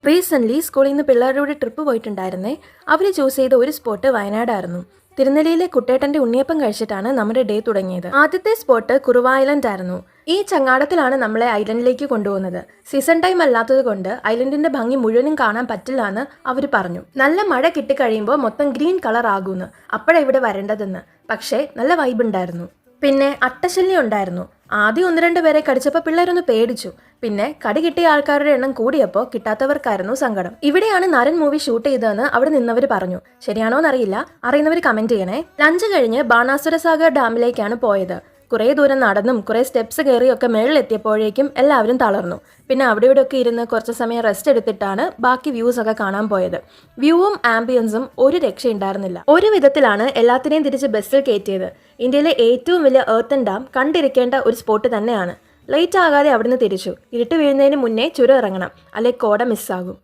Recently സ്കൂളിൽ നിന്ന് പിള്ളേരുടെ കൂടെ ട്രിപ്പ് പോയിട്ടുണ്ടായിരുന്നേ. അവർ ചൂസ് ചെയ്ത ഒരു സ്പോട്ട് വയനാടായിരുന്നു. തിരുനെല്ലിയിലെ കുട്ടേട്ടൻ്റെ ഉണ്ണിയപ്പം കഴിച്ചിട്ടാണ് നമ്മുടെ ഡേ തുടങ്ങിയത്. ആദ്യത്തെ സ്പോട്ട് കുറുവ ഐലൻഡ് ആയിരുന്നു. ഈ ചങ്ങാടത്തിലാണ് നമ്മളെ ഐലൻഡിലേക്ക് കൊണ്ടുപോകുന്നത്. സീസൺ ടൈം അല്ലാത്തത് കൊണ്ട് ഐലൻഡിന്റെ ഭംഗി മുഴുവനും കാണാൻ പറ്റില്ല എന്ന് അവർ പറഞ്ഞു. നല്ല മഴ കിട്ടിക്കഴിയുമ്പോൾ മൊത്തം ഗ്രീൻ കളർ ആകുമെന്ന്. അപ്പോഴാണ് ഇവിടെ വരേണ്ടതെന്ന്. പക്ഷേ നല്ല വൈബ് ഉണ്ടായിരുന്നു. പിന്നെ അട്ടശല്യം ഉണ്ടായിരുന്നു. ആദ്യം 1-2 പേരെ കടിച്ചപ്പോൾ പിള്ളേരൊന്ന് പേടിച്ചു. പിന്നെ കടി കിട്ടിയ ആൾക്കാരുടെ എണ്ണം കൂടിയപ്പോൾ കിട്ടാത്തവർക്കായിരുന്നു സങ്കടം. ഇവിടെയാണ് നരൻ മൂവി ഷൂട്ട് ചെയ്തതെന്ന് അവിടെ നിന്നവർ പറഞ്ഞു. ശരിയാണോന്നറിയില്ല, അറിയുന്നവർ കമന്റ് ചെയ്യണേ. ലഞ്ച് കഴിഞ്ഞ് ബാണാസുര സാഗർ ഡാമിലേക്കാണ് പോയത്. കുറേ ദൂരം നടന്നും കുറേ സ്റ്റെപ്സ് കയറിയൊക്കെ മേളിലെത്തിയപ്പോഴേക്കും എല്ലാവരും തളർന്നു. പിന്നെ അവിടെ ഇവിടെയൊക്കെ ഇരുന്ന് കുറച്ച് സമയം റെസ്റ്റ് എടുത്തിട്ടാണ് ബാക്കി വ്യൂസ് ഒക്കെ കാണാൻ പോയത്. വ്യൂവും ആംബിയൻസും ഒരു രക്ഷയുണ്ടായിരുന്നില്ല. ഒരു വിധത്തിലാണ് എല്ലാത്തിനെയും തിരിച്ച് ബസ്സിൽ കയറ്റിയത്. ഇന്ത്യയിലെ ഏറ്റവും വലിയ എർത്തൻ ഡാം കണ്ടിരിക്കേണ്ട ഒരു സ്പോട്ട് തന്നെയാണ്. ലേറ്റ് ആകാതെ അവിടുന്ന് തിരിച്ചു. ഇരുട്ട് വീഴുന്നതിന് മുന്നേ ചുരം ഇറങ്ങണം, അല്ലെ കോട മിസ്സാകും.